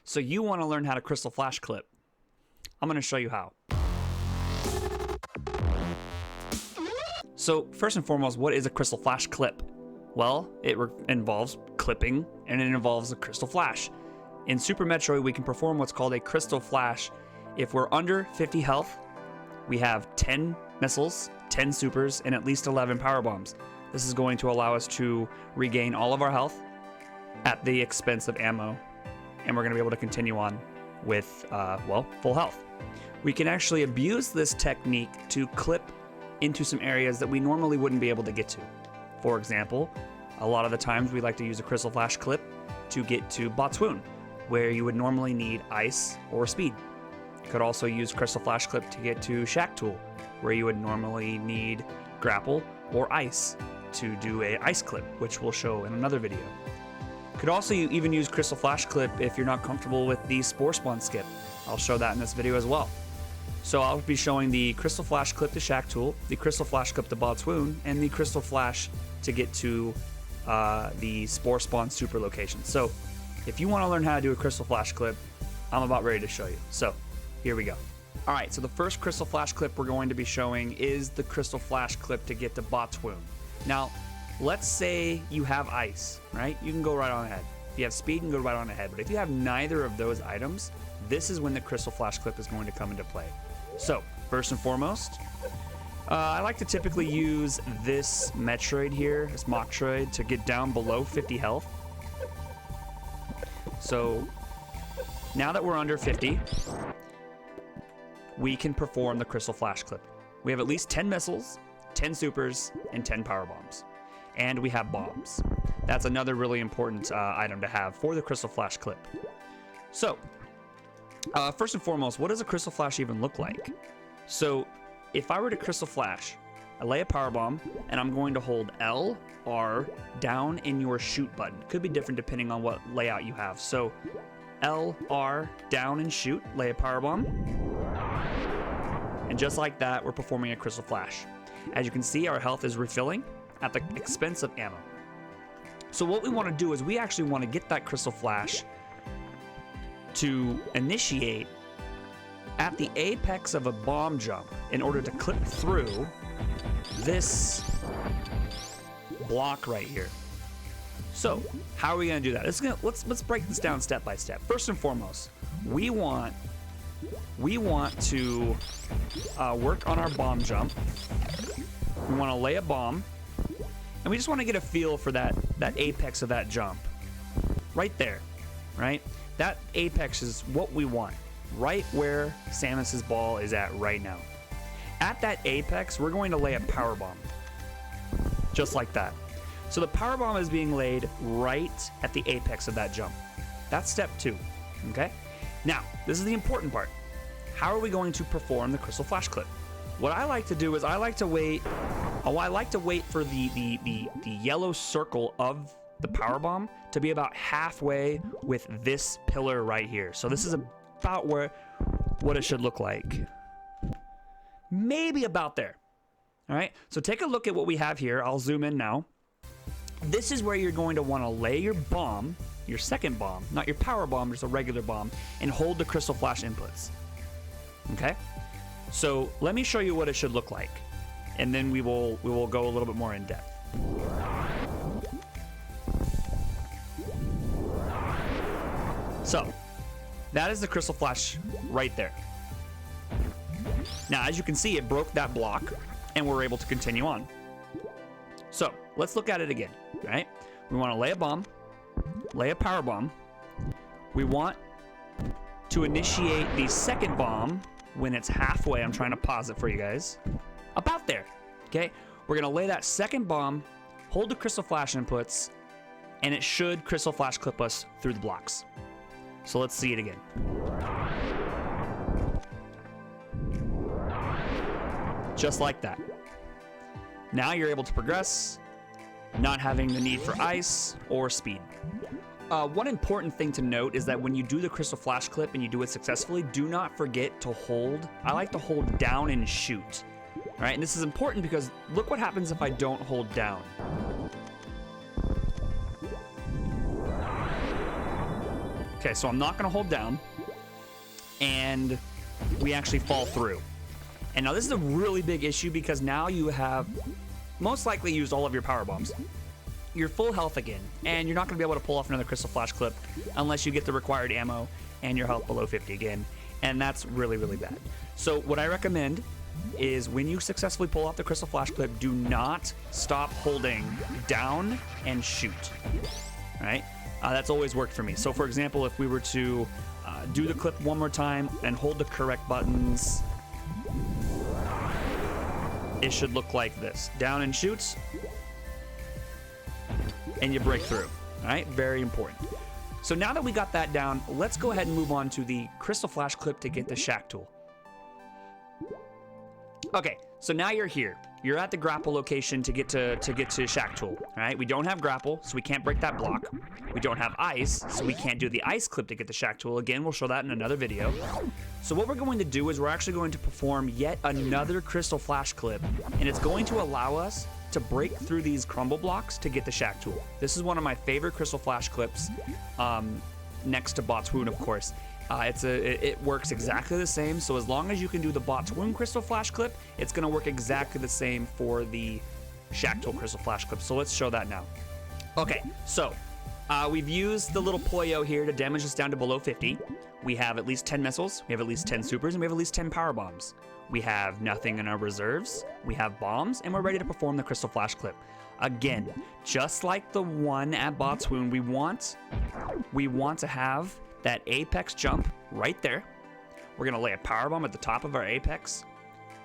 So you want to learn how to crystal flash clip. I'm going to show you how. So first and foremost, what is a crystal flash clip? Well, it involves clipping, and it involves a crystal flash. In Super Metroid, we can perform what's called a crystal flash if we're under 50 health, we have 10 missiles, 10 supers, and at least 11 power bombs. This is going to allow us to regain all of our health at the expense of ammo, and we're going to be able to continue on with, well, full health. We can actually abuse this technique to clip into some areas that we normally wouldn't be able to get to. For example, a lot of the times we like to use a crystal flash clip to get to Botwoon, where you would normally need ice or speed. You could also use crystal flash clip to get to Shaktool, where you would normally need grapple or ice to do a ice clip, which we'll show in another video. Could also even use crystal flash clip if you're not comfortable with the Spore spawn skip. I'll show that in this video as well. So I'll be showing the crystal flash clip to Shaktool, the crystal flash clip to Botwoon, and the crystal flash to get to the Spore spawn super location. So if you want to learn how to do a crystal flash clip, I'm about ready to show you. So here we go. All right, so the first crystal flash clip we're going to be showing is the crystal flash clip to get to Botwoon. Now, let's say you have ice, right? You can go right on ahead. If you have speed, you can go right on ahead. But if you have neither of those items, this is when the crystal flash clip is going to come into play. So, first and foremost, I like to typically use this Metroid here, this Metroid, to get down below 50 health. So, now that we're under 50, we can perform the crystal flash clip. We have at least 10 missiles, 10 supers, and 10 power bombs. And we have bombs. That's another really important item to have for the crystal flash clip. So, first and foremost, what does a crystal flash even look like? So, if I were to crystal flash, I lay a power bomb, and I'm going to hold L, R, down in your shoot button. Could be different depending on what layout you have. So, L, R, down and shoot, lay a power bomb. And just like that, we're performing a crystal flash. As you can see, our health is refilling at the expense of ammo. So what we want to do is we actually want to get that crystal flash to initiate at the apex of a bomb jump in order to clip through this block right here. So how are we going to do that? Let's break this down step by step. First and foremost, we want to work on our bomb jump. We want to lay a bomb, and we just want to get a feel for that apex of that jump. Right there, right? That apex is what we want, right where Samus's ball is at right now. At that apex, we're going to lay a power bomb, just like that. So the power bomb is being laid right at the apex of that jump. That's step 2, okay? Now, this is the important part. How are we going to perform the crystal flash clip? What I like to do is I like to wait for the yellow circle of the power bomb to be about halfway with this pillar right here. So this is about what it should look like. Maybe about there. All right, so take a look at what we have here. I'll zoom in now. This is where you're going to want to lay your bomb, your second bomb, not your power bomb, just a regular bomb, and hold the crystal flash inputs. Okay? So let me show you what it should look like, and then we will go a little bit more in depth. So that is the crystal flash right there. Now, as you can see, it broke that block, and we're able to continue on. So let's look at it again, right? We want to lay a bomb, lay a power bomb. We want to initiate the second bomb when it's halfway. I'm trying to pause it for you guys. About there, okay? We're going to lay that second bomb, hold the crystal flash inputs, and it should crystal flash clip us through the blocks. So let's see it again. Just like that. Now you're able to progress, not having the need for ice or speed. One important thing to note is that when you do the crystal flash clip and you do it successfully, do not forget to hold. I like to hold down and shoot. All right, and this is important because look what happens if I don't hold down. Okay, so I'm not gonna hold down, and we actually fall through. And now this is a really big issue because now you have most likely used all of your power bombs. You're full health again, and you're not gonna be able to pull off another Crystal Flash clip unless you get the required ammo and your health below 50 again, and that's really, really bad. So what I recommend is when you successfully pull off the Crystal Flash clip, do not stop holding down and shoot, all right? That's always worked for me. So for example, if we were to do the clip one more time and hold the correct buttons, it should look like this. Down and shoots, and you break through, all right? Very important. So now that we got that down, let's go ahead and move on to the Crystal Flash clip to get the Shaktool. Okay, so now you're here. You're at the grapple location to get to Shaktool, all right? We don't have grapple, so we can't break that block. We don't have ice, so we can't do the ice clip to get the Shaktool. Again, we'll show that in another video. So what we're going to do is we're actually going to perform yet another Crystal Flash clip, and it's going to allow us to break through these crumble blocks to get the Shaktool. This is one of my favorite Crystal Flash clips, next to Botwoon, of course. It works exactly the same, so as long as you can do the Botwoon Crystal Flash clip, it's going to work exactly the same for the Shaktool Crystal Flash clip. So let's show that now. Okay, so we've used the little Poyo here to damage us down to below 50. We have at least 10 missiles, we have at least 10 supers, and we have at least 10 power bombs. We have nothing in our reserves, we have bombs, and we're ready to perform the Crystal Flash clip. Again, just like the one at Botwoon, we want to have that apex jump right there. We're gonna lay a power bomb at the top of our apex,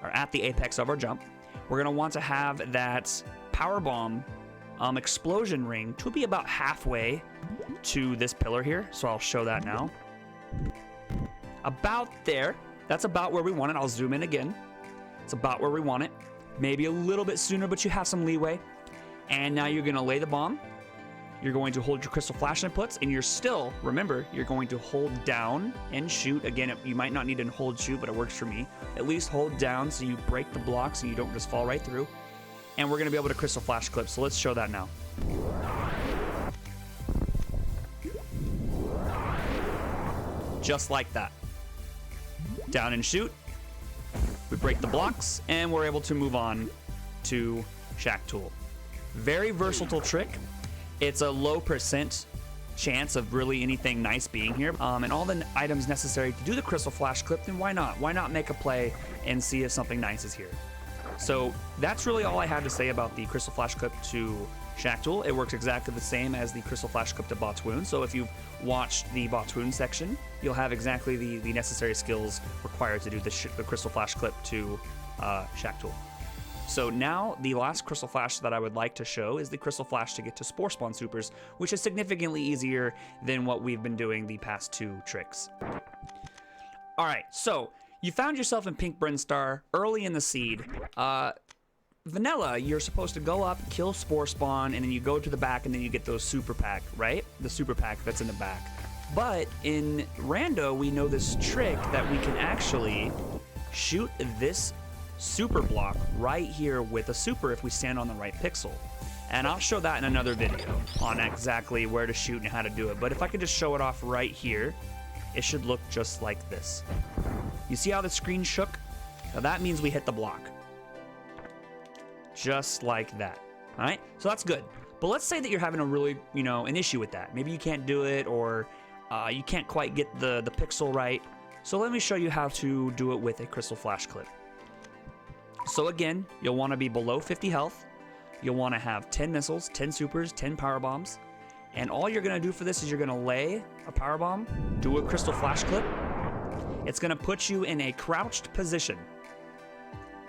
or at the apex of our jump. We're gonna want to have that power bomb explosion ring to be about halfway to this pillar here. So I'll show that now. About there. That's about where we want it. I'll zoom in again. It's about where we want it. Maybe a little bit sooner, but you have some leeway. And now you're gonna lay the bomb. You're going to hold your Crystal Flash inputs, and you're still, remember, you're going to hold down and shoot. Again, you might not need to hold shoot, but it works for me. At least hold down so you break the blocks and you don't just fall right through. And we're gonna be able to Crystal Flash clip, so let's show that now. Just like that. Down and shoot. We break the blocks, and we're able to move on to Shaktool. Very versatile trick. It's a low % chance of really anything nice being here. And all the items necessary to do the Crystal Flash clip, then why not? Why not make a play and see if something nice is here? So that's really all I have to say about the Crystal Flash clip to Shaktool. It works exactly the same as the Crystal Flash clip to Botwoon. So if you've watched the Botwoon section, you'll have exactly the necessary skills required to do the Crystal Flash clip to Shaktool. So now the last Crystal Flash that I would like to show is the Crystal Flash to get to Spore Spawn Supers, which is significantly easier than what we've been doing the past two tricks. All right, so you found yourself in Pink Brinstar early in the seed. Vanilla, you're supposed to go up, kill Spore Spawn, and then you go to the back, and then you get those Super Pack, right? The Super Pack that's in the back. But in Rando, we know this trick that we can actually shoot this super block right here with a super if we stand on the right pixel. And I'll show that in another video on exactly where to shoot and how to do it. But if I could just show it off right here, it should look just like this. You see how the screen shook? Now that means we hit the block. Just like that. All right, so that's good. But let's say that you're having a really, an issue with that. Maybe you can't do it, or you can't quite get the pixel right. So let me show you how to do it with a Crystal Flash clip. So again, you'll want to be below 50 health. You'll want to have 10 missiles, 10 supers, 10 power bombs. And all you're going to do for this is you're going to lay a power bomb, do a Crystal Flash clip. It's going to put you in a crouched position.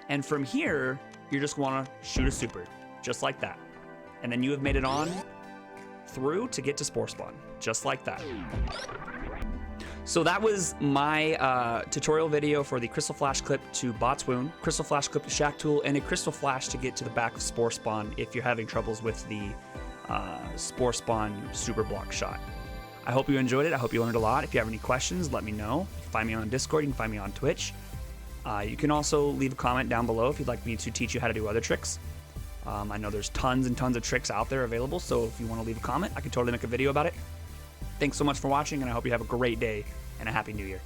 And from here, you just want to shoot a super, just like that. And then you have made it on through to get to Spore Spawn, just like that. So that was my tutorial video for the Crystal Flash clip to Botwoon, Crystal Flash clip to Shaktool, and a Crystal Flash to get to the back of Spore Spawn if you're having troubles with the Spore Spawn super block shot. I hope you enjoyed it. I hope you learned a lot. If you have any questions, let me know. You can find me on Discord. You can find me on Twitch. You can also leave a comment down below if you'd like me to teach you how to do other tricks. I know there's tons and tons of tricks out there available, so if you want to leave a comment, I can totally make a video about it. Thanks so much for watching, and I hope you have a great day and a happy new year.